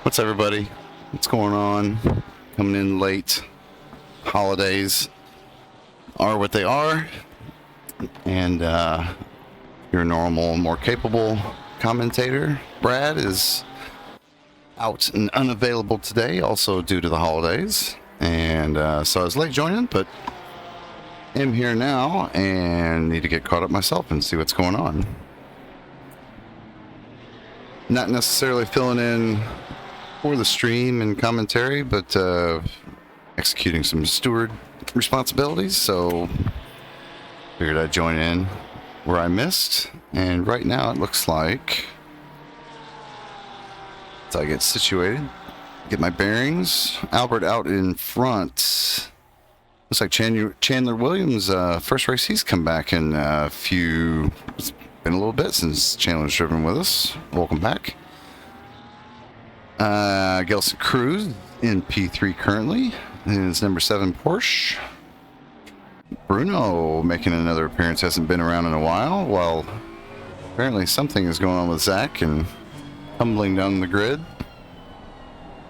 What's everybody? What's going on? Coming in late. Holidays are what they are. And your normal, more capable commentator, Brad, is out and unavailable today, also due to the holidays. And so I was late joining, but am here now and need to get caught up myself and see what's going on. Not necessarily filling in for the stream and commentary, but executing some steward responsibilities, so figured I'd join in where I missed. And right now it looks like, as I get situated, get my bearings, Albert out in front. Looks like Chandler Williams, first race he's come back in a few. It's been a little bit since Chandler's driven with us. Welcome back. Gelson Cruz in P3 currently. His number 7 Porsche. Bruno making another appearance, hasn't been around in a while. Well, apparently something is going on with Zach and tumbling down the grid.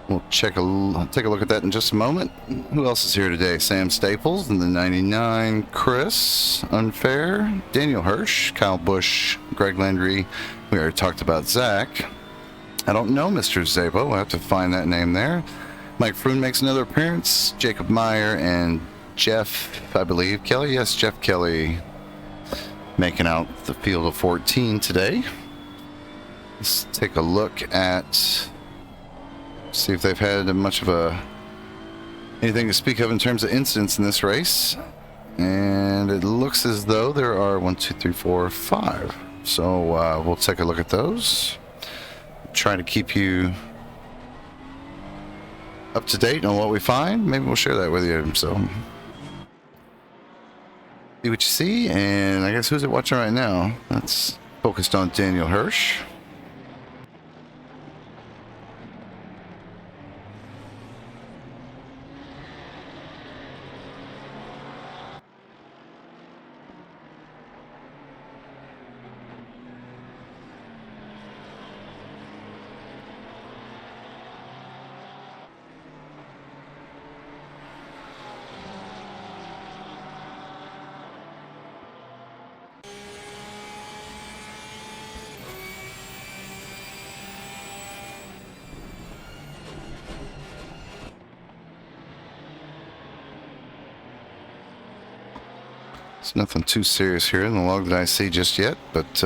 We'll take a look at that in just a moment. Who else is here today? Sam Staples in the 99, Chris Unfair, Daniel Hirsch, Kyle Busch, Greg Landry. We already talked about Zach. I don't know Mr. Zabo. We'll have to find that name there. Mike Froon makes another appearance. Jacob Meyer and Jeff, I believe, Kelly. Yes, Jeff Kelly making out the field of 14 today. Let's take a look at, see if they've had much of anything to speak of in terms of incidents in this race. And it looks as though there are 1, 2, 3, 4, 5. So we'll take a look at those. Try to keep you up to date on what we find. Maybe we'll share that with you. So see what you see. And I guess who's it watching right now? That's focused on Daniel Hirsch. It's nothing too serious here in the log that I see just yet, but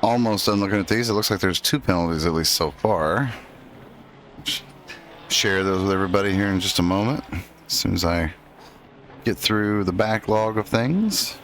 Almost done looking at these. It looks like there's 2 penalties at least so far. Share those with everybody here in just a moment. As soon as I get through the backlog of things.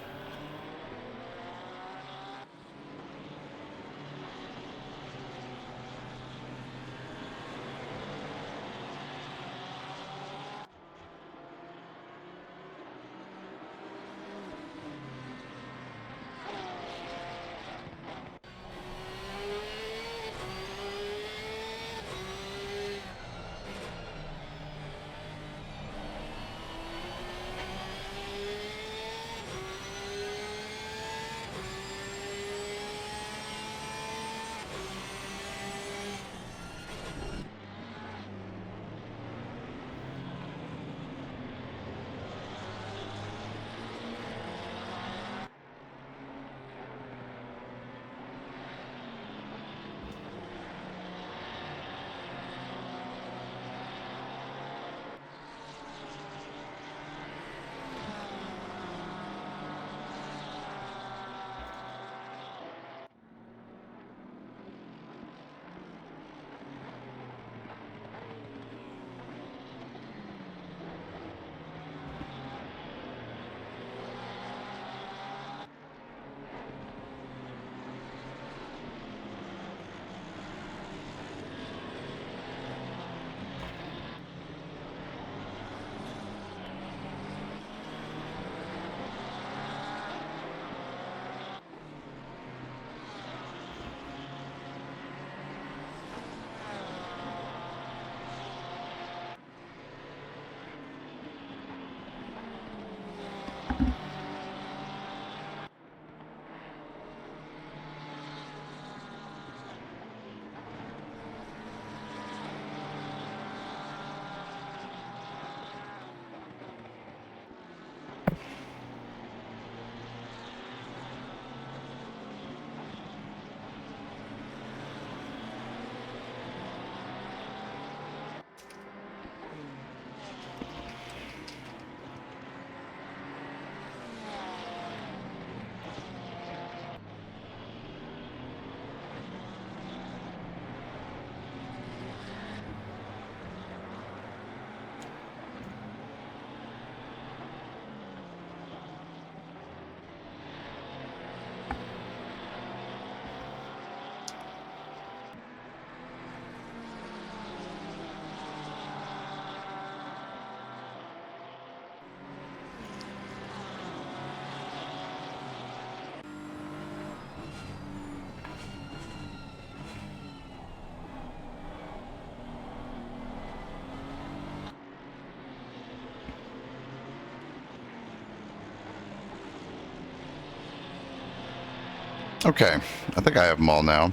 Okay, I think I have them all now.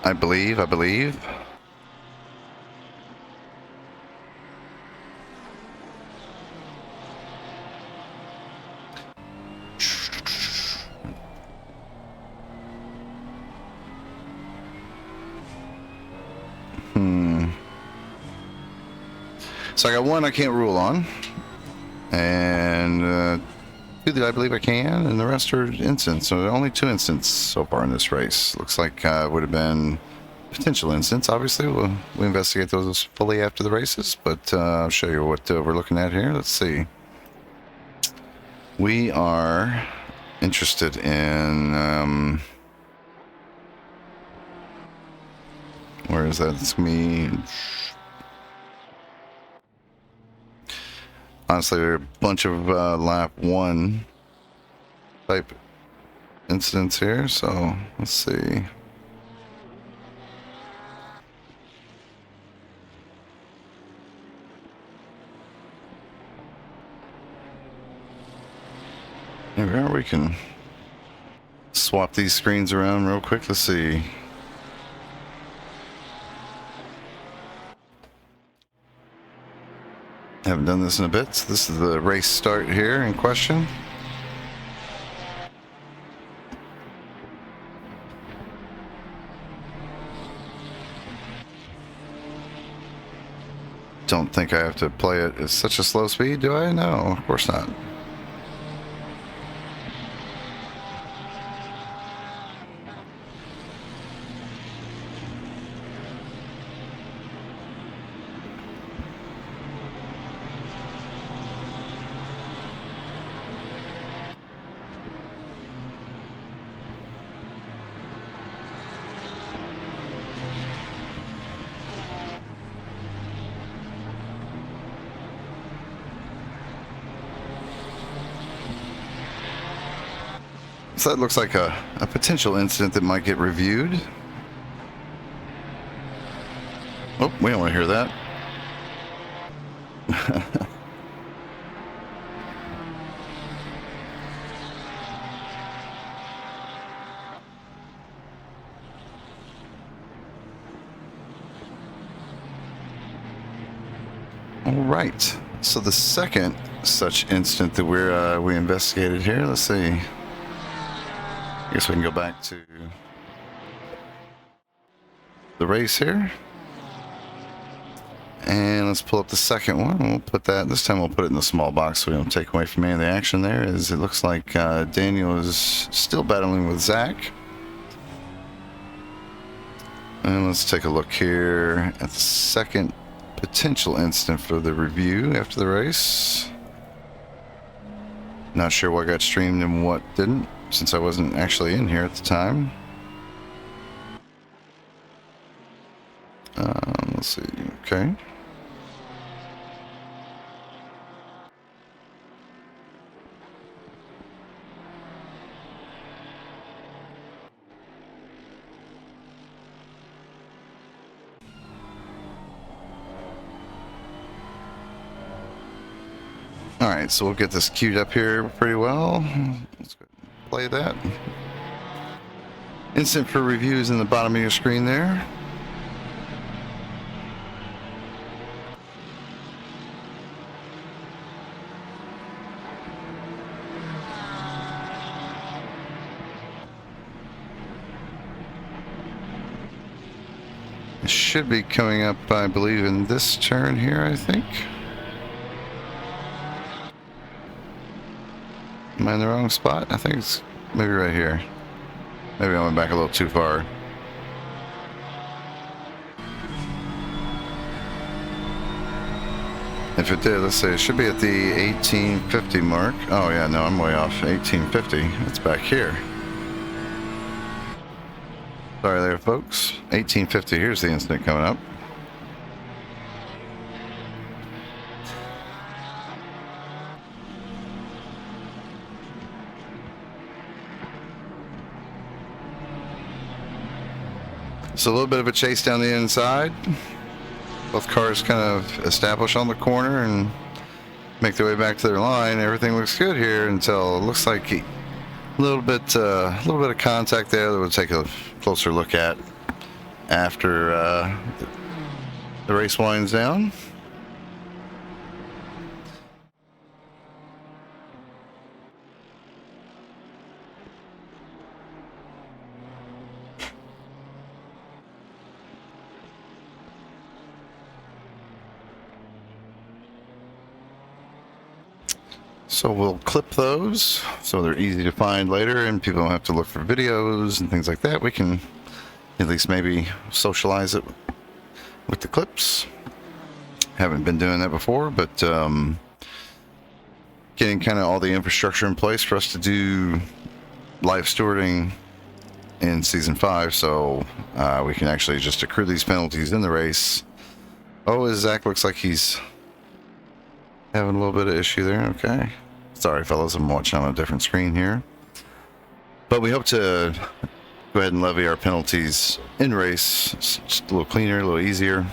I believe. So I got one I can't rule on, and two that I believe I can, and the rest are instants. So only 2 instants so far in this race. Looks like it would have been potential instants. Obviously, we'll investigate those fully after the races, but I'll show you what we're looking at here. Let's see. We are interested in where is that? It's me. Honestly, there are a bunch of lap 1 type incidents here, so let's see. Here we are. We can swap these screens around real quick. Let's see. Haven't done this in a bit. So this is the race start here in question. Don't think I have to play it at such a slow speed, do I? No, of course not. So that looks like a potential incident that might get reviewed. Oh, we don't want to hear that. All right. So the second such incident that we investigated here. Let's see. I guess we can go back to the race here. And let's pull up the second one. We'll put that, this time we'll put it in the small box so we don't take away from any of the action there. As it looks like Daniel is still battling with Zach. And let's take a look here at the second potential incident for the review after the race. Not sure what got streamed and what didn't, since I wasn't actually in here at the time. Let's see. Okay. All right, so we'll get this queued up here pretty well. Let's go play that. Instant for reviews in the bottom of your screen there. It should be coming up, I believe, in this turn here, I think. Am I in the wrong spot? I think it's maybe right here. Maybe I went back a little too far. If it did, let's say it should be at the 1850 mark. Oh yeah, no, I'm way off. 1850. It's back here. Sorry there, folks. 1850. Here's the incident coming up. So a little bit of a chase down the inside. Both cars kind of establish on the corner, and make their way back to their line. Everything looks good here until it looks like a little bit of contact there that we'll take a closer look at after the race winds down. So we'll clip those so they're easy to find later and people don't have to look for videos and things like that. We can at least maybe socialize it with the clips. Haven't been doing that before, but getting kind of all the infrastructure in place for us to do live stewarding in season 5, so we can actually just accrue these penalties in the race. Oh, Zach looks like he's having a little bit of issue there. Okay. Sorry, fellas, I'm watching on a different screen here. But we hope to go ahead and levy our penalties in race. It's just a little cleaner, a little easier.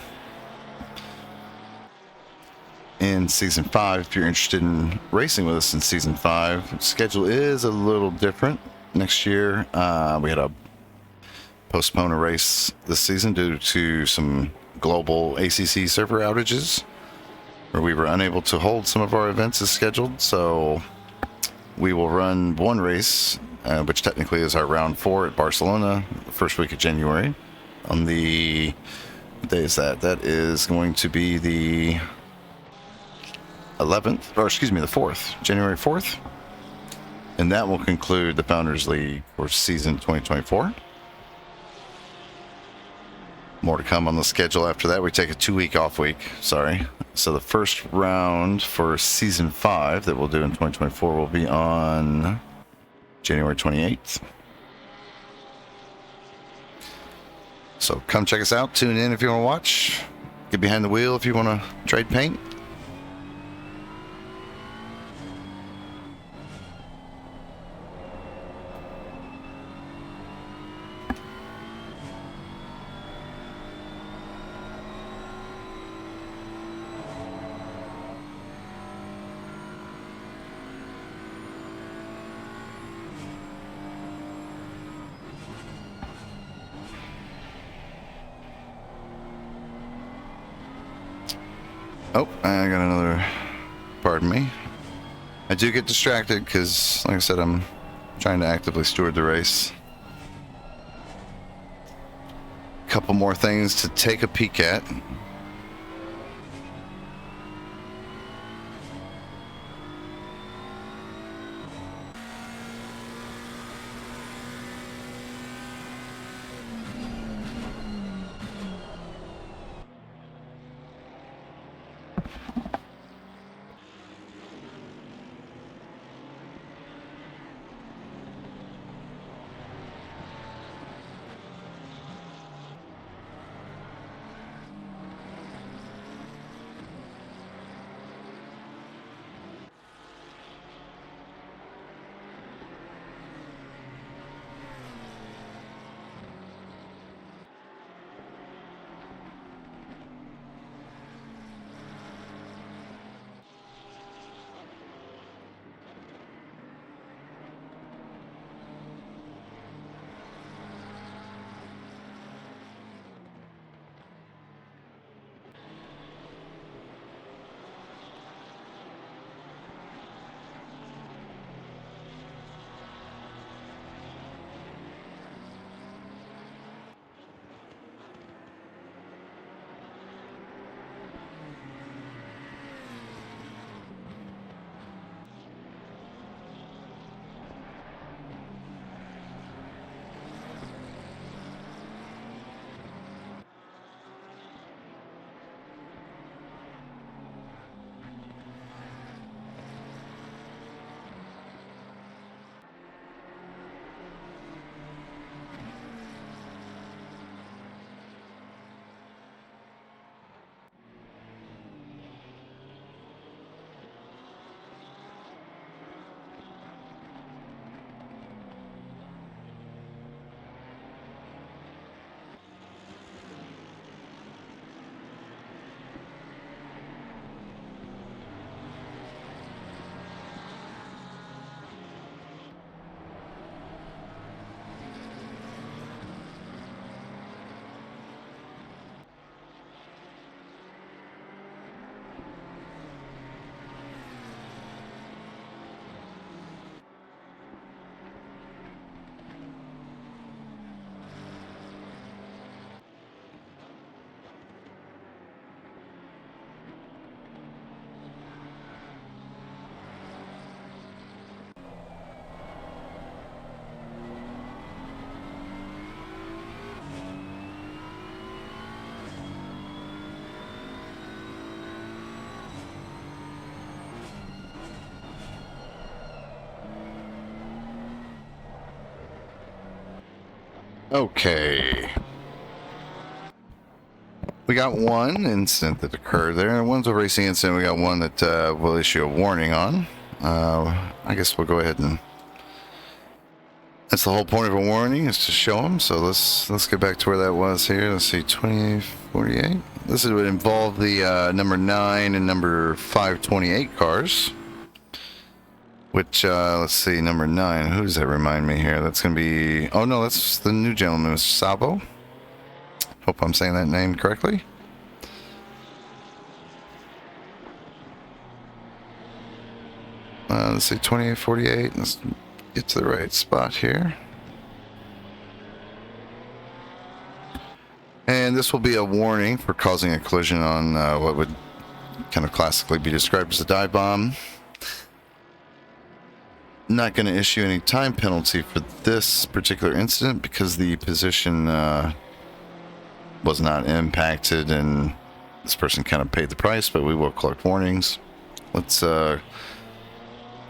In season 5, if you're interested in racing with us in season 5, schedule is a little different. Next year, we had to postpone a race this season due to some global ACC server outages, where we were unable to hold some of our events as scheduled. So we will run one race, which technically is our round 4 at Barcelona, the first week of January. On the, what day is that? That is going to be the 11th, or excuse me, the 4th, January 4th. And that will conclude the Founders League for season 2024. More to come on the schedule after that. We take a 2-week off week, sorry. So the first round for season 5 that we'll do in 2024 will be on January 28th. So come check us out. Tune in if you want to watch. Get behind the wheel if you want to trade paint. Oh, I got another, pardon me. I do get distracted because, like I said, I'm trying to actively steward the race. Couple more things to take a peek at. Okay. We got one incident that occurred there. One's a racing incident. We got one that we'll issue a warning on. I guess we'll go ahead and... That's the whole point of a warning, is to show them. So let's get back to where that was here. Let's see, 2048. This would involve the number 9 and number 528 cars. Which, let's see, number 9. Who does that remind me here? That's going to be... Oh, no, that's the new gentleman, Sabo. Hope I'm saying that name correctly. Let's see, 2848. Let's get to the right spot here. And this will be a warning for causing a collision on what would kind of classically be described as a dive bomb. Not going to issue any time penalty for this particular incident because the position was not impacted and this person kind of paid the price, but we will collect warnings. Let's go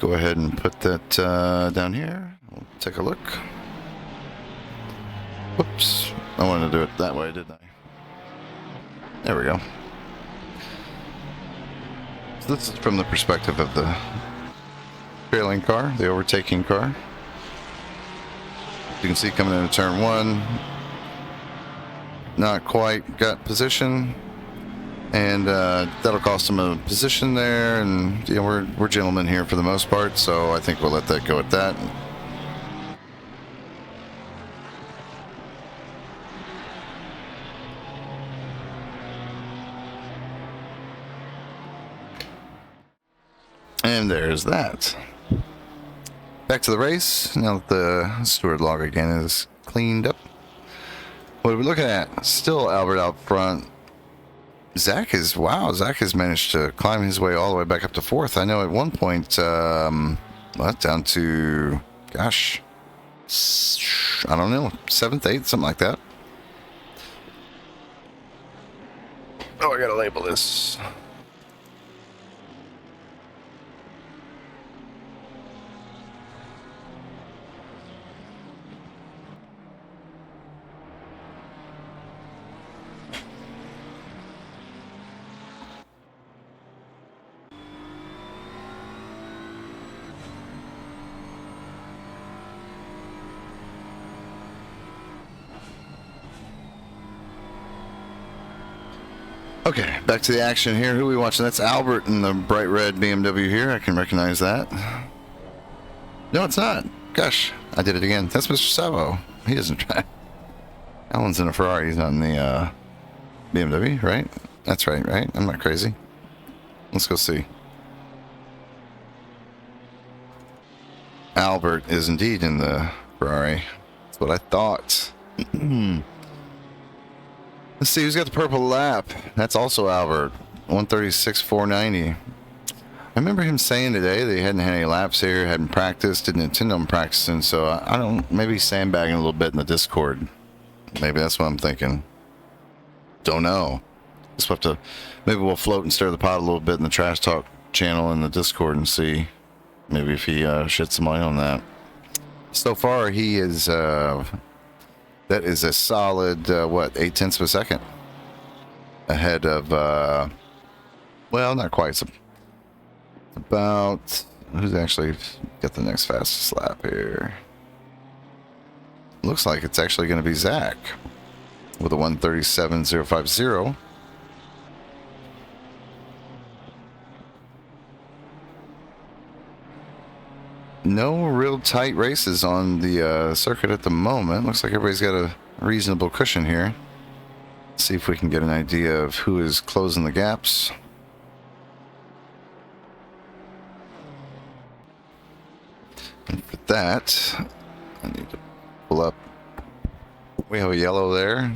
ahead and put that down here. We'll take a look. Whoops. I wanted to do it that way, didn't I? There we go. So this is from the perspective of the trailing car, the overtaking car. You can see coming into turn 1, not quite got position, and that'll cost him a position there. And you know, we're gentlemen here for the most part, so I think we'll let that go at that. And there's that. Back to the race. Now that the steward log again is cleaned up. What are we looking at? Still Albert out front. Zach has managed to climb his way all the way back up to 4th. I know at one point, down to, gosh, I don't know, 7th, 8th, something like that. Oh, I gotta label this. Okay, back to the action here. Who are we watching? That's Albert in the bright red BMW here. I can recognize that. No, it's not. Gosh, I did it again. That's Mr. Savo. He doesn't try. Alan's in a Ferrari. He's not in the BMW, right? That's right? I'm not crazy. Let's go see. Albert is indeed in the Ferrari. That's what I thought. Let's see who's got the purple lap. That's also Albert. 136,490. I remember him saying today they hadn't had any laps here, hadn't practiced, didn't intend on practicing, so I don't, maybe sandbagging a little bit in the Discord. Maybe that's what I'm thinking. Don't know. Just have to, maybe we'll float and stir the pot a little bit in the Trash Talk channel in the Discord and see maybe if he sheds some light on that. So far, he is, that is a solid, 0.8 of a second ahead of, well, not quite. It's about, who's actually got the next fastest lap here? Looks like it's actually going to be Zach with a 137.050. No real tight races on the circuit at the moment. Looks like everybody's got a reasonable cushion here. Let's see if we can get an idea of who is closing the gaps. And for that, I need to pull up. We have a yellow there.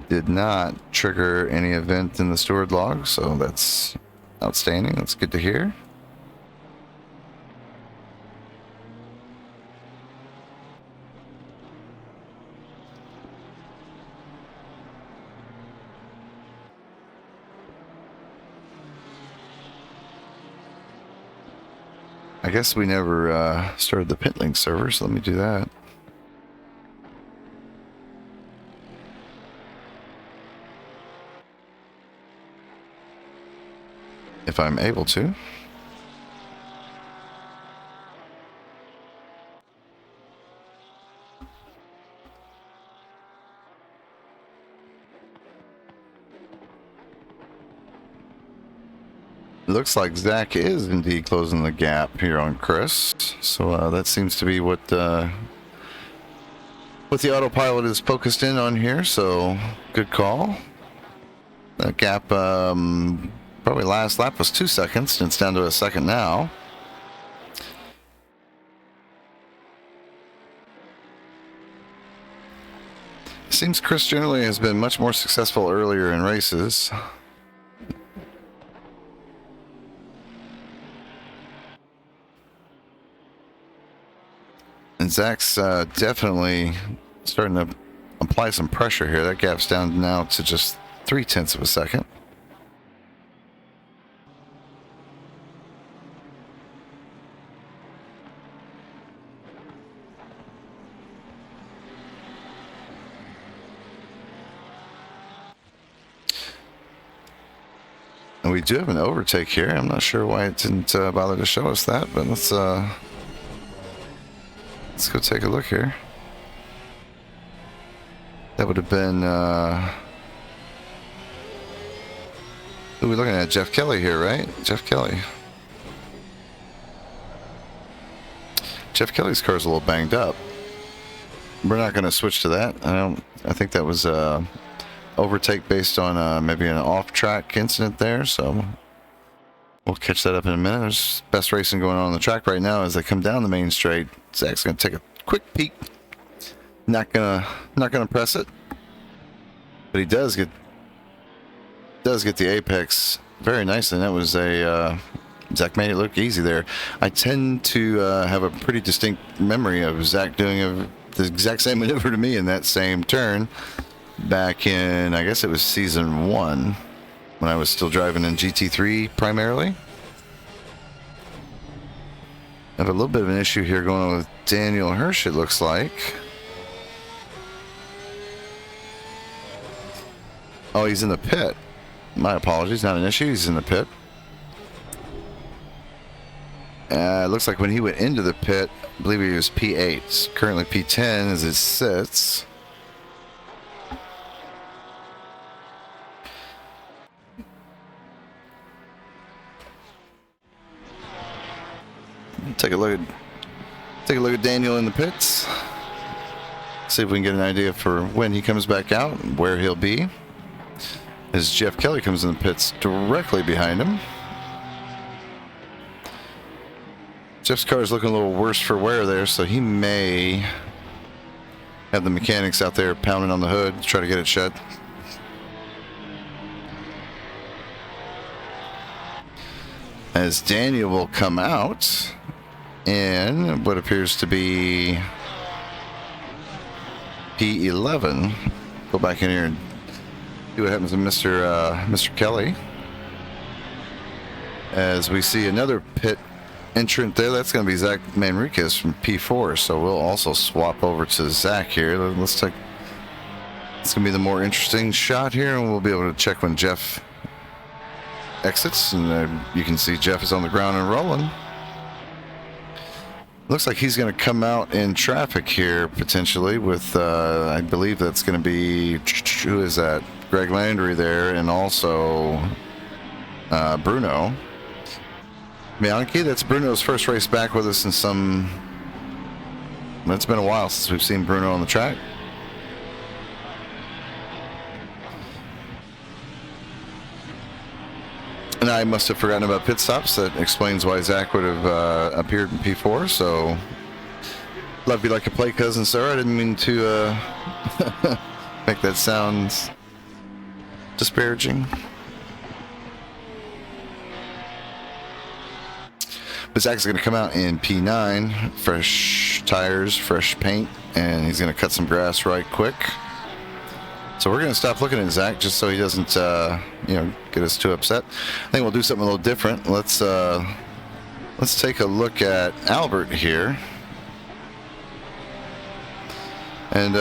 Did not trigger any event in the steward log, so that's outstanding. That's good to hear. I guess we never started the PitLink server, so let me do that. if I'm able to. Looks like Zach is indeed closing the gap here on Chris. So that seems to be what the autopilot is focused in on here. So good call. That gap, probably last lap was 2 seconds, and it's down to a second now. It seems Chris generally has been much more successful earlier in races. And Zach's definitely starting to apply some pressure here. That gap's down now to just 0.3 of a second. And we do have an overtake here. I'm not sure why it didn't bother to show us that, but let's go take a look here. That would have been who are we looking at? Jeff Kelly here, right? Jeff Kelly. Jeff Kelly's car's a little banged up. We're not going to switch to that. I think that was overtake based on maybe an off-track incident there. So we'll catch that up in a minute. There's best racing going on the track right now as they come down the main straight. Zach's going to take a quick peek. Not gonna press it, but he does get the apex very nicely. And that was a Zach made it look easy there. I tend to have a pretty distinct memory of Zach doing the exact same maneuver to me in that same turn back in, I guess it was season 1 when I was still driving in GT3 primarily. I have a little bit of an issue here going on with Daniel Hirsch, it looks like. Oh, he's in the pit. My apologies, not an issue. He's in the pit. It looks like when he went into the pit, I believe he was P8. Currently P10 as it sits. Take a look at Daniel in the pits. See if we can get an idea for when he comes back out and where he'll be. As Jeff Kelly comes in the pits directly behind him. Jeff's car is looking a little worse for wear there, so he may have the mechanics out there pounding on the hood to try to get it shut. As Daniel will come out in what appears to be P11. Go back in here and see what happens to Mr. Kelly. As we see another pit entrant there, that's going to be Zach Manriquez from P4. So we'll also swap over to Zach here. Let's take. It's going to be the more interesting shot here, and we'll be able to check when Jeff exits. And you can see Jeff is on the ground and rolling. Looks like he's going to come out in traffic here potentially with, I believe that's going to be, who is that? Greg Landry there, and also Bruno Bianchi. That's Bruno's first race back with us in some. It's been a while since we've seen Bruno on the track. And I must have forgotten about pit stops. That explains why Zach would have appeared in P4. So, love you like a play, cousin sir. I didn't mean to make that sound disparaging. But Zach's going to come out in P9, fresh tires, fresh paint, and he's going to cut some grass right quick. So we're going to stop looking at Zach just so he doesn't, get us too upset. I think we'll do something a little different. Let's take a look at Albert here. And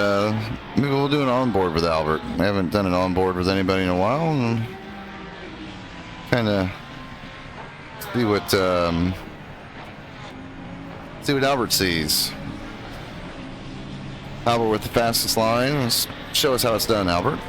maybe we'll do an onboard with Albert. We haven't done an onboard with anybody in a while. And kind of See what Albert sees. Albert with the fastest line. Let's show us how it's done, Albert.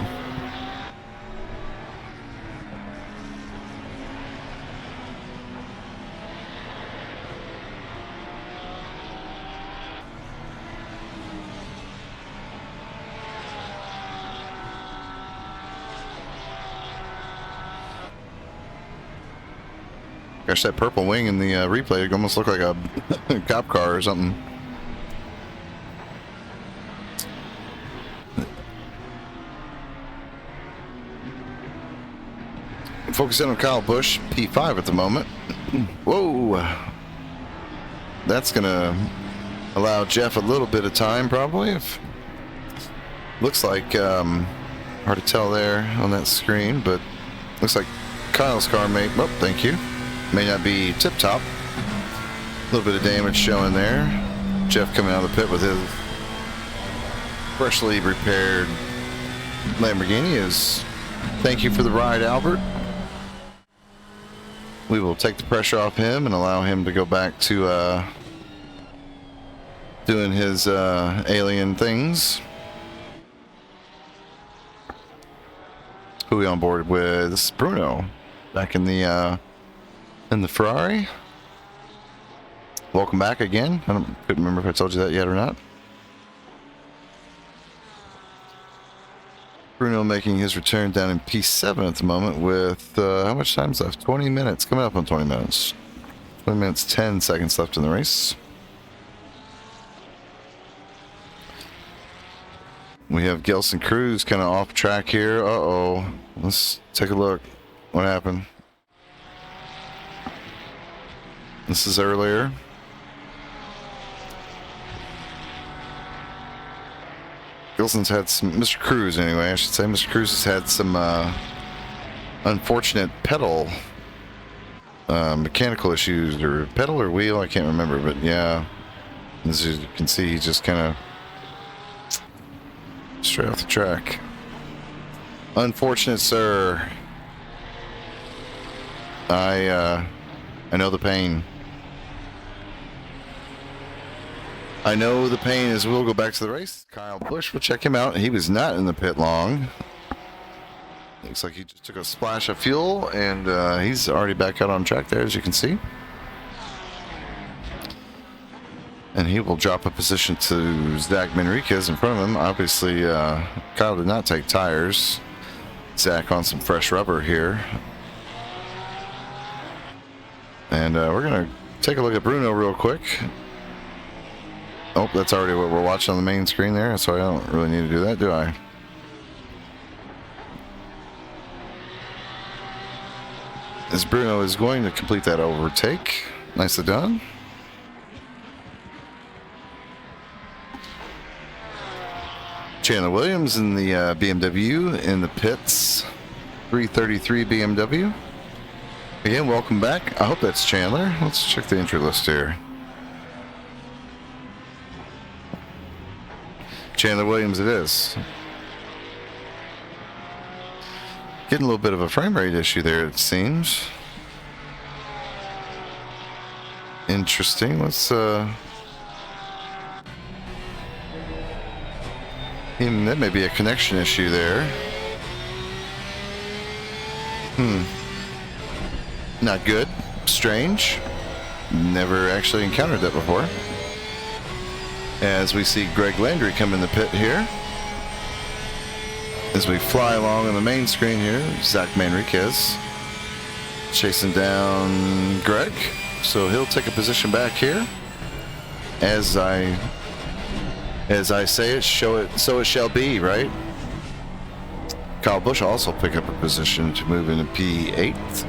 Gosh, that purple wing in the replay, it almost looked like a cop car or something. Focusing on Kyle Busch, P5 at the moment. Whoa! That's gonna allow Jeff a little bit of time, probably. If looks like hard to tell there on that screen, but looks like Kyle's car may. Oh, thank you. May not be tip-top. A little bit of damage showing there. Jeff coming out of the pit with his freshly repaired Lamborghini is thank you for the ride, Albert. We will take the pressure off him and allow him to go back to doing his alien things. Who we on board with? This is Bruno back in the Ferrari. Welcome back again. I couldn't remember if I told you that yet or not. Bruno making his return down in P7 at the moment with how much time's left? 20 minutes. Coming up on 20 minutes. 20 minutes, 10 seconds left in the race. We have Gelson Cruz kind of off track here. Uh-oh. Let's take a look. What happened? This is earlier. Gilson's had some, Mr. Cruz anyway, I should say. Mr. Cruz has had some unfortunate pedal mechanical issues, or pedal or wheel, I can't remember, but yeah. As you can see, he's just kind of straight off the track. Unfortunate, sir. I know the pain. I know the pain as we'll go back to the race. Kyle Busch, we'll check him out. He was not in the pit long. Looks like he just took a splash of fuel, and he's already back out on track there, as you can see. And he will drop a position to Zach Manriquez in front of him. Obviously, Kyle did not take tires. Zach on some fresh rubber here. And we're going to take a look at Bruno real quick. Oh, that's already what we're watching on the main screen there, so I don't really need to do that, do I? As Bruno is going to complete that overtake. Nicely done. Chandler Williams in the BMW in the pits. 333 BMW. Again, welcome back. I hope that's Chandler. Let's check the entry list here. Chandler Williams it is. Getting a little bit of a frame rate issue there, it seems. Interesting. Let's that may be a connection issue there. Not good. Strange. Never actually encountered that before. As we see Greg Landry come in the pit here. As we fly along on the main screen here, Zach Manriquez chasing down Greg. So he'll take a position back here. As I say it, show it, so it shall be, right? Kyle Busch also pick up a position to move into P8.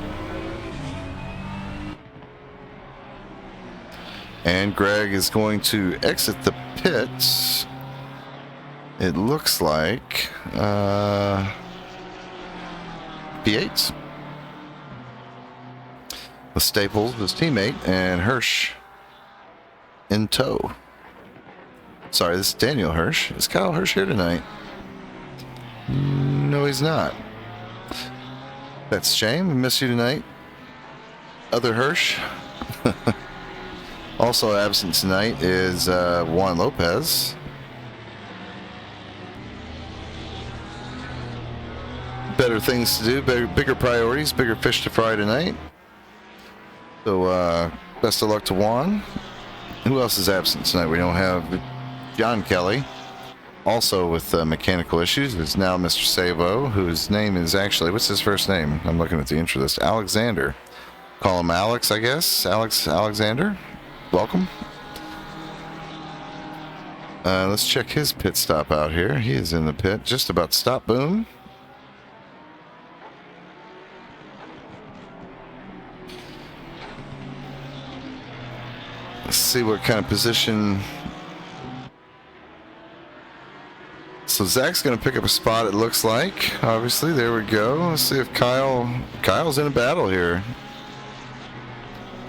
And Greg is going to exit the pits. It looks like P8. With Staples, his teammate, and Hirsch in tow. Sorry, this is Daniel Hirsch. Is Kyle Hirsch here tonight? No, he's not. That's a shame. We miss you tonight. other Hirsch. Also absent tonight is Juan Lopez. Better things to do, bigger priorities, bigger fish to fry tonight. So best of luck to Juan. Who else is absent tonight? We don't have John Kelly. Also with mechanical issues is now Mr. Savo, whose name is actually, what's his first name? I'm looking at the intro list. Alexander. Call him Alex, I guess. Alexander. Welcome. Let's check his pit stop out here. He is in the pit, just about to stop. Boom. Let's see what kind of position. So Zach's going to pick up a spot, it looks like. Obviously, there we go. Let's see if Kyle's in a battle here.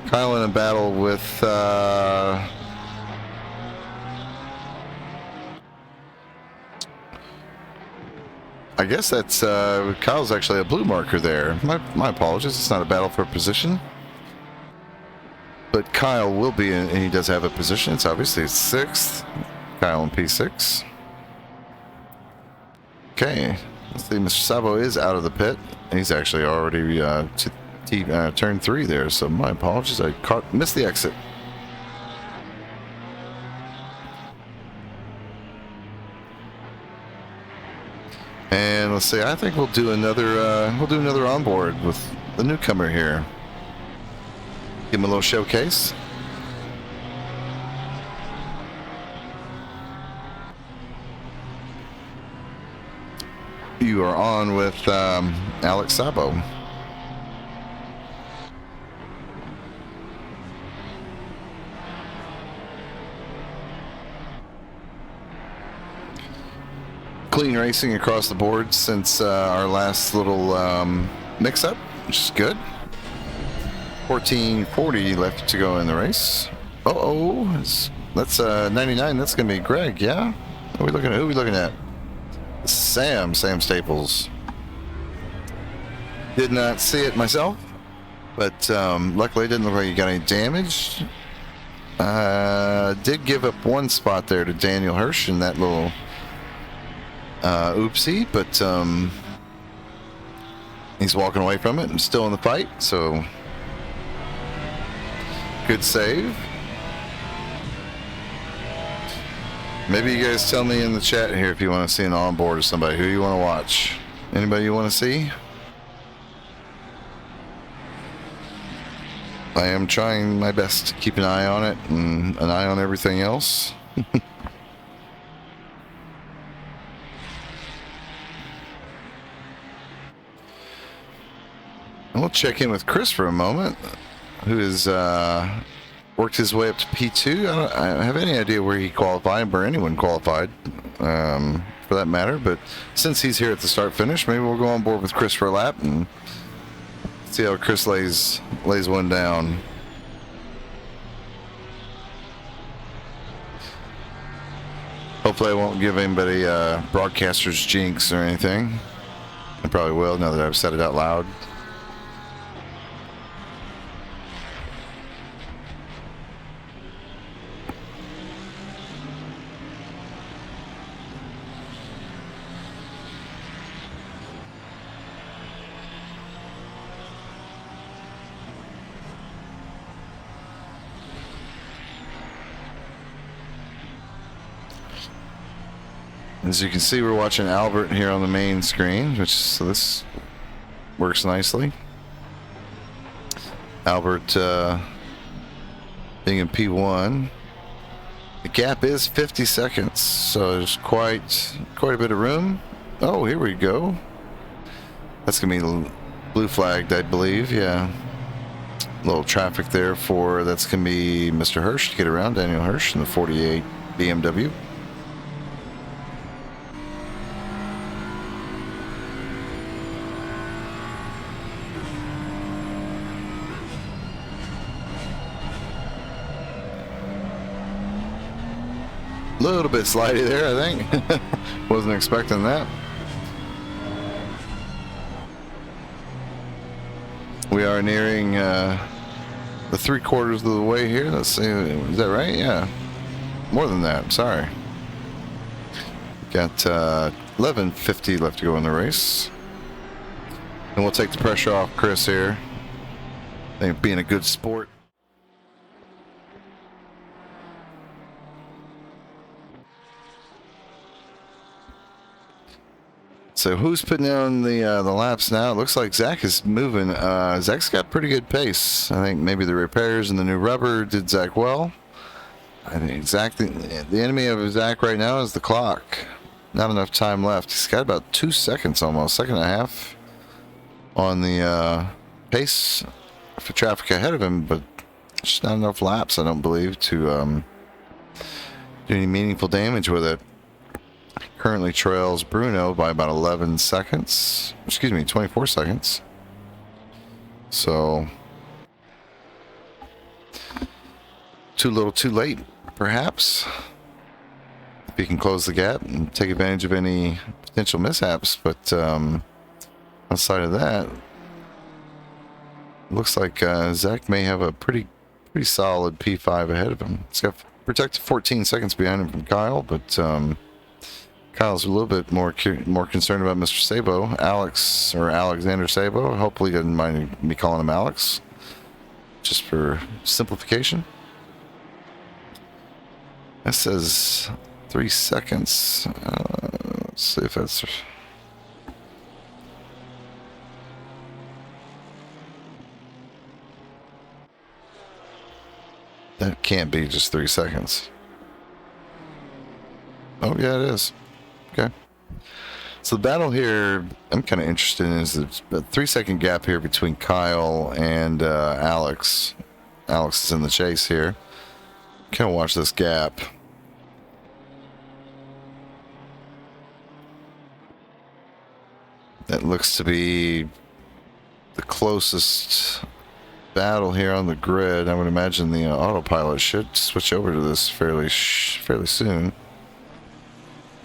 Kyle in a battle with I guess that's Kyle's actually a blue marker there. My apologies. It's not a battle for position. But Kyle will be in, and he does have a position. It's obviously 6th. Kyle in P6. Okay. Let's see. Mr. Sabo is out of the pit. He's actually already turn 3 there, so my apologies. I missed the exit. And let's see. I think we'll do another onboard with the newcomer here. Give him a little showcase. You are on with Alex Sabo. Clean racing across the board since our last little mix-up, which is good. 14:40 left to go in the race. That's 99. That's gonna be Greg. Yeah. Who are we looking at? Sam Staples. Did not see it myself, but luckily it didn't look like he got any damage. Did give up one spot there to Daniel Hirsch in that little oopsie, but he's walking away from it and still in the fight, so good save. Maybe you guys tell me in the chat here if you want to see an onboard of somebody. Who you want to watch? Anybody you want to see? I am trying my best to keep an eye on it and an eye on everything else. We'll check in with Chris for a moment, who has worked his way up to P2. I don't have any idea where he qualified, or anyone qualified, for that matter. But since he's here at the start-finish, maybe we'll go on board with Chris for a lap and see how Chris lays one down. Hopefully I won't give anybody broadcaster's jinx or anything. I probably will now that I've said it out loud. As you can see, we're watching Albert here on the main screen, so this works nicely. Albert being in P1. The gap is 50 seconds, so there's quite a bit of room. Oh, here we go. That's gonna be blue flagged, I believe. Yeah, a little traffic there that's gonna be Mr. Hirsch to get around. Daniel Hirsch in the 48 BMW. Little bit slidey there, I think. Wasn't expecting that. We are nearing the 3/4 of the way here. Let's see, is that right? Yeah, more than that. Sorry. Got 11:50 left to go in the race, and we'll take the pressure off Chris here. I think being a good sport. So who's putting down the laps now? It looks like Zach is moving. Zach's got pretty good pace. I think maybe the repairs and the new rubber did Zach well. I think the enemy of Zach right now is the clock. Not enough time left. He's got about 2 seconds almost, second and a half on the pace for traffic ahead of him, but just not enough laps, I don't believe, to do any meaningful damage with it. Currently trails Bruno by about 11 seconds. Excuse me, 24 seconds. So, too little, too late, perhaps. If he can close the gap and take advantage of any potential mishaps, but outside of that, looks like Zach may have a pretty solid P5 ahead of him. He's got protected 14 seconds behind him from Kyle, but Kyle's a little bit more concerned about Mr. Sabo, Alex, or Alexander Sabo. Hopefully he doesn't mind me calling him Alex, just for simplification. That says 3 seconds. Let's see if that's... That can't be just 3 seconds. Oh, yeah, it is. Okay. So the battle here, I'm kind of interested in, is the 3 second gap here between Kyle and Alex. Alex is in the chase here. Kind of watch this gap. That looks to be the closest battle here on the grid. I would imagine the autopilot should switch over to this fairly soon.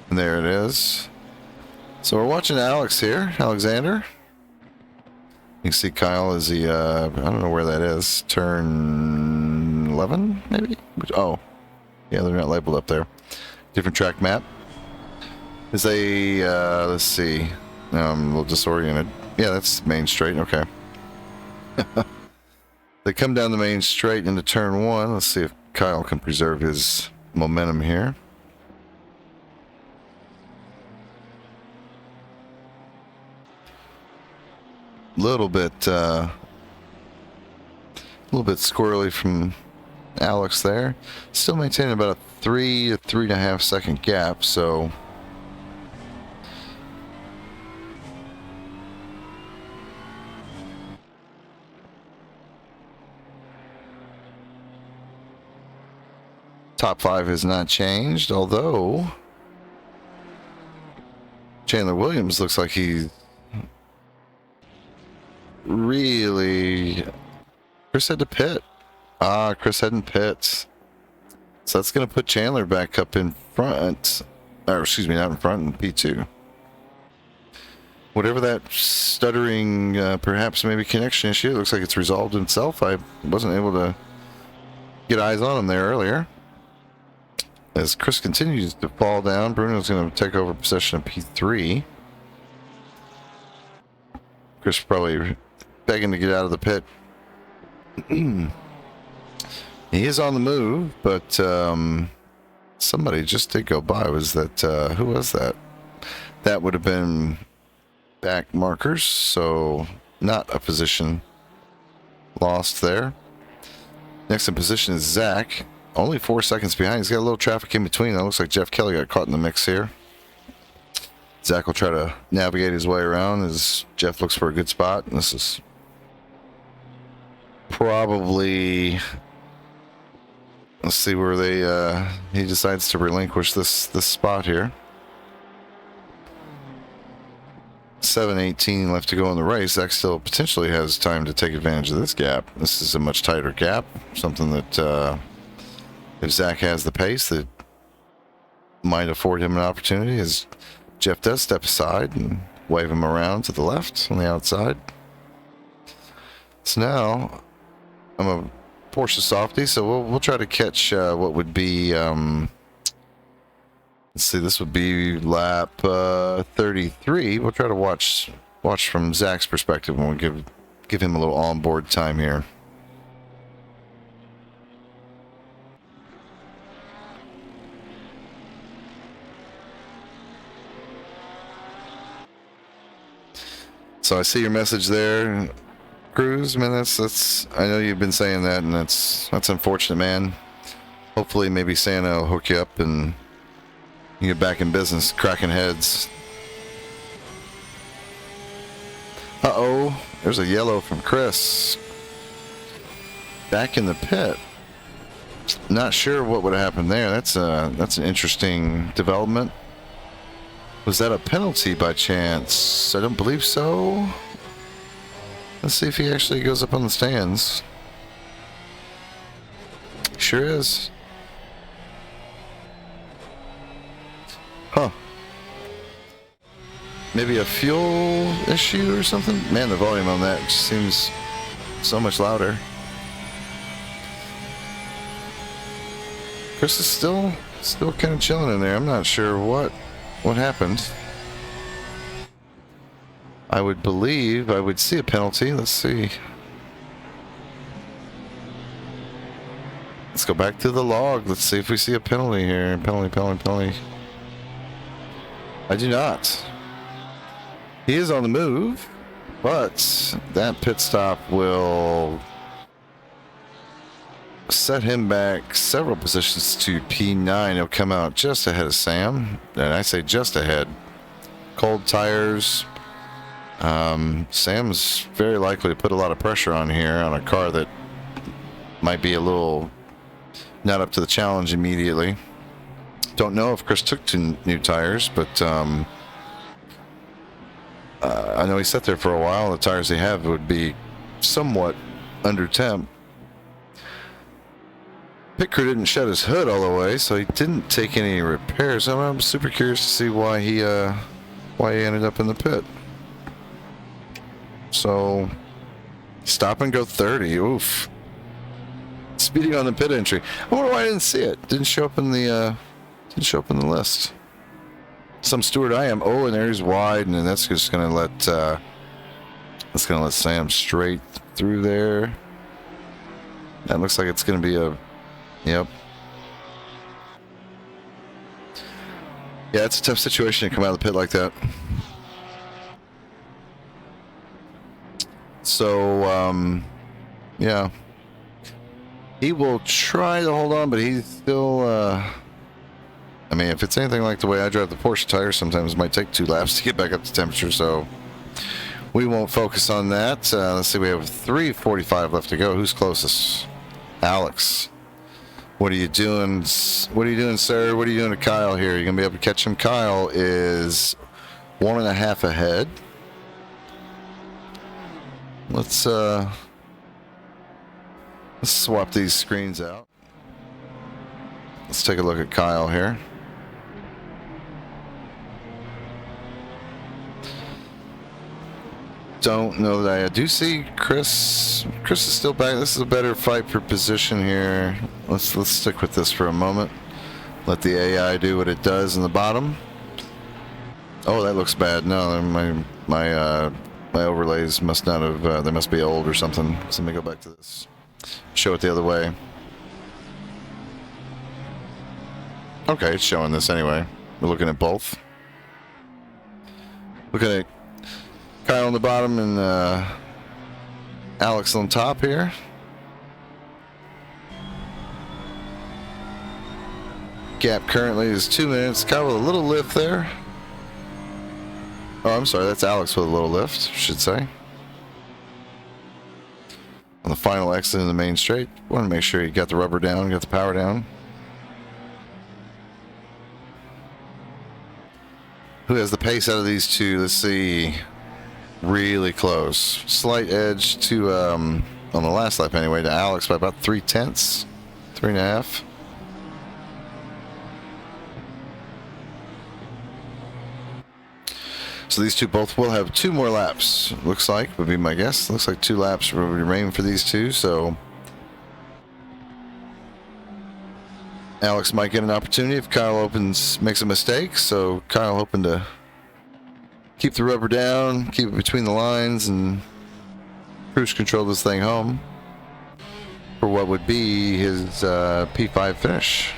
And there it is. So we're watching Alex here, Alexander. You can see Kyle as he, I don't know where that is, turn 11 maybe? Oh, yeah, they're not labeled up there. Different track map. Is a, let's see, I'm a little disoriented. Yeah, that's main straight, okay. They come down the main straight into turn 1. Let's see if Kyle can preserve his momentum here. Little bit squirrely from Alex there. Still maintaining about a 3 to 3.5 second gap, so top 5 has not changed, although Chandler Williams looks like he's really... Chris had to pit. Chris had in pits. So that's going to put Chandler back up in front. Or excuse me, not in front, in P2. Whatever that stuttering, perhaps maybe connection issue, it looks like it's resolved itself. I wasn't able to get eyes on him there earlier. As Chris continues to fall down, Bruno's going to take over possession of P3. Chris probably begging to get out of the pit. He is on the move, but somebody just did go by. Was that, who was that? That would have been back markers, so not a position lost there. Next in position is Zach. Only 4 seconds behind. He's got a little traffic in between. That looks like Jeff Kelly got caught in the mix here. Zach will try to navigate his way around as Jeff looks for a good spot. And this is probably... Let's see where he decides to relinquish this spot here. 7:18 left to go in the race. Zach still potentially has time to take advantage of this gap. This is a much tighter gap. Something that if Zach has the pace, that might afford him an opportunity, as Jeff does step aside and wave him around to the left on the outside. So now I'm Porsche softy, so we'll try to catch what would be. Let's see, this would be lap 33. We'll try to watch from Zach's perspective, and we'll give him a little onboard time here. So I see your message there, Cruz. Man, that's. I know you've been saying that, and that's unfortunate, man. Hopefully, maybe Santa will hook you up and you get back in business, cracking heads. Uh-oh, there's a yellow from Chris. Back in the pit. Not sure what would have happened there. That's an interesting development. Was that a penalty by chance? I don't believe so. Let's see if he actually goes up on the stands. Sure is. Huh. Maybe a fuel issue or something? Man, the volume on that just seems so much louder. Chris is still kind of chilling in there. I'm not sure what happened. I would believe I would see a penalty. Let's see. Let's go back to the log. Let's see if we see a penalty here. Penalty. I do not. He is on the move, but that pit stop will set him back several positions to P9. He'll come out just ahead of Sam, and I say just ahead. Cold tires. Sam's very likely to put a lot of pressure on here on a car that might be a little not up to the challenge immediately. Don't know if Chris took 2 new tires, but I know he sat there for a while. The tires they have would be somewhat under temp. Pit crew didn't shut his hood all the way, so he didn't take any repairs. I'm super curious to see why he ended up in the pit. So, stop and go 30. Oof. Speeding on the pit entry. I wonder why I didn't see it. Didn't show up in the list. Some steward I am. Oh, and there's wide, and then that's just gonna let Sam straight through there. That looks like it's gonna be a. Yep. Yeah, it's a tough situation to come out of the pit like that. So, yeah. He will try to hold on, but he's still, I mean, if it's anything like the way I drive the Porsche tires, sometimes it might take 2 laps to get back up to temperature, so we won't focus on that. Let's see, we have 3:45 left to go. Who's closest? Alex. What are you doing? What are you doing, sir? What are you doing to Kyle here? You're going to be able to catch him. Kyle is 1.5 ahead. Let's swap these screens out. Let's take a look at Kyle here. Don't know that I do see Chris. Chris is still back. This is a better fight for position here. Let's stick with this for a moment. Let the AI do what it does in the bottom. Oh, that looks bad. No, my overlays must not have. They must be old or something. So let me go back to this. Show it the other way. Okay, it's showing this anyway. We're looking at both. Looking at Kyle on the bottom and Alex on top here. Gap currently is 2 minutes. Kyle with a little lift there. Oh, I'm sorry. That's Alex with a little lift, I should say. On the final exit in the main straight. Want to make sure you got the rubber down, got the power down. Who has the pace out of these two? Let's see. Really close. Slight edge to, on the last lap anyway, to Alex by about 3/10. 3.5. So these two both will have 2 more laps. Looks like, would be my guess. Looks like 2 laps will remain for these two. So Alex might get an opportunity if Kyle makes a mistake. So Kyle hoping to keep the rubber down, keep it between the lines, and cruise control this thing home for what would be his P5 finish.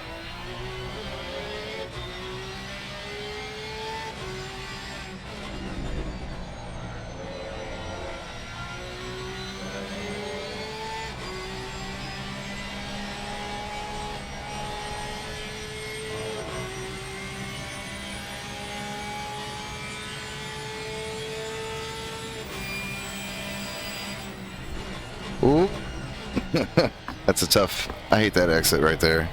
Ooh. That's a tough. I hate that exit right there.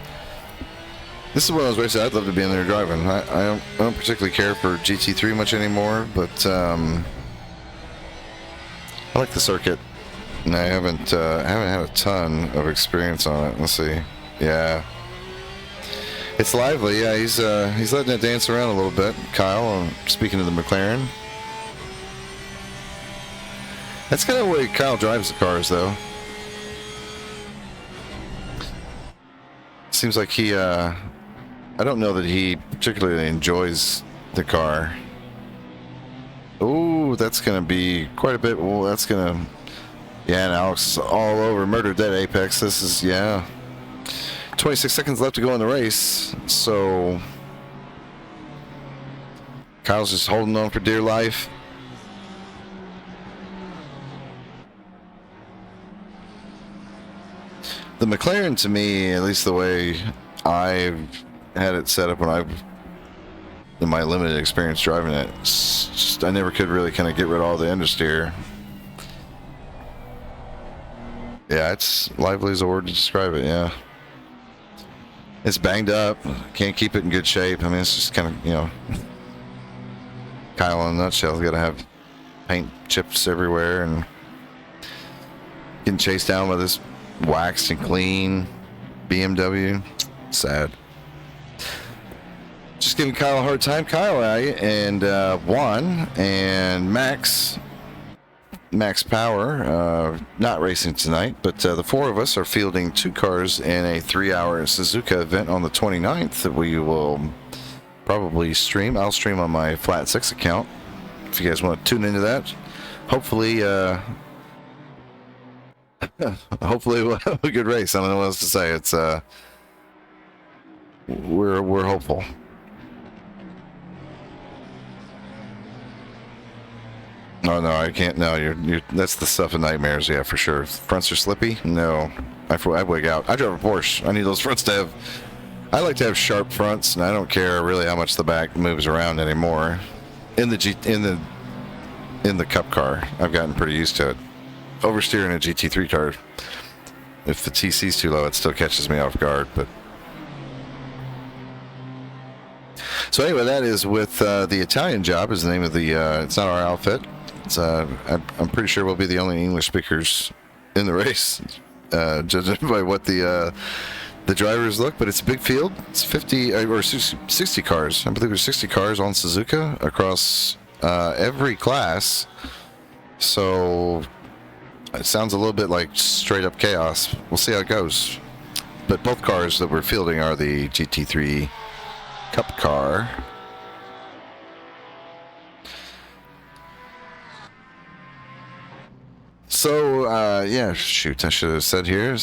This is one of those races I'd love to be in there driving. I don't particularly care for GT3 much anymore, but I like the circuit, and I haven't had a ton of experience on it. Let's see. Yeah, it's lively. Yeah, he's letting it dance around a little bit. Kyle, speaking of the McLaren. That's kind of the way Kyle drives the cars, though. Seems like he, I don't know that he particularly enjoys the car. Oh, that's going to be quite a bit. Well, that's going to, yeah, and Alex all over, murdered that apex. This is, yeah. 26 seconds left to go in the race, so Kyle's just holding on for dear life. The McLaren, to me, at least the way I've had it set up in my limited experience driving it, just, I never could really kind of get rid of all the understeer. Yeah, it's lively as a word to describe it, yeah. It's banged up. Can't keep it in good shape. I mean, it's just kind of, you know, Kyle in a nutshell. He's got to have paint chips everywhere and getting chased down by this waxed and clean BMW. Sad. Just giving Kyle a hard time. Kyle and Juan and Max Power not racing tonight, but the four of us are fielding 2 cars in a 3-hour Suzuka event on the 29th that we will probably stream. I'll stream on my Flat 6 account if you guys want to tune into that. Hopefully hopefully we'll have a good race. I don't know what else to say. It's we're hopeful. Oh no, I can't. No, you're that's the stuff of nightmares. Yeah, for sure. Fronts are slippy. No, I wig out. I drive a Porsche. I need those fronts to have. I like to have sharp fronts, and I don't care really how much the back moves around anymore. In the Cup car, I've gotten pretty used to it. Oversteering a GT3 car, if the TC's too low, it still catches me off guard. But so anyway, that is with the Italian Job is the name of the. It's not our outfit. It's I'm pretty sure we'll be the only English speakers in the race, judging by what the drivers look. But it's a big field. It's 50 or 60 cars. I believe there's 60 cars on Suzuka across every class. So it sounds a little bit like straight up chaos. We'll see how it goes. But both cars that we're fielding are the GT3 Cup car. So, yeah, shoot, I should have said here.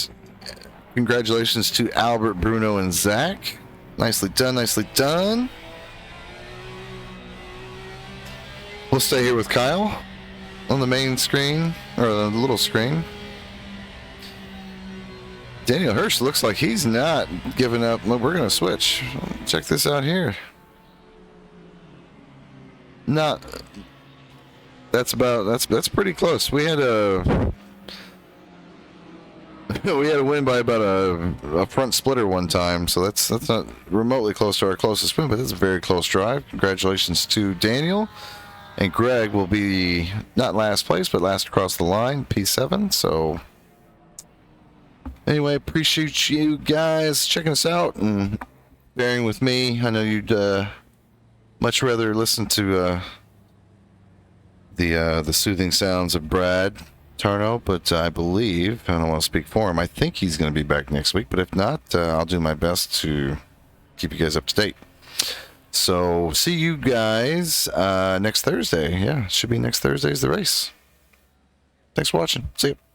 Congratulations to Albert, Bruno, and Zach. Nicely done, nicely done. We'll stay here with Kyle on the main screen, or the little screen. Daniel Hirsch looks like he's not giving up. Well, we're going to switch. Check this out here. Not. That's pretty close. We had a win by about a front splitter one time, so that's not remotely close to our closest win, but it's a very close drive. Congratulations to Daniel. And Greg will be not last place, but last across the line, P7. So anyway, appreciate you guys checking us out and bearing with me. I know you'd much rather listen to the soothing sounds of Brad Tarno, but I believe, I don't want to speak for him, I think he's going to be back next week, but if not, I'll do my best to keep you guys up to date. So, see you guys next Thursday. Yeah, should be next Thursday's the race. Thanks for watching. See you.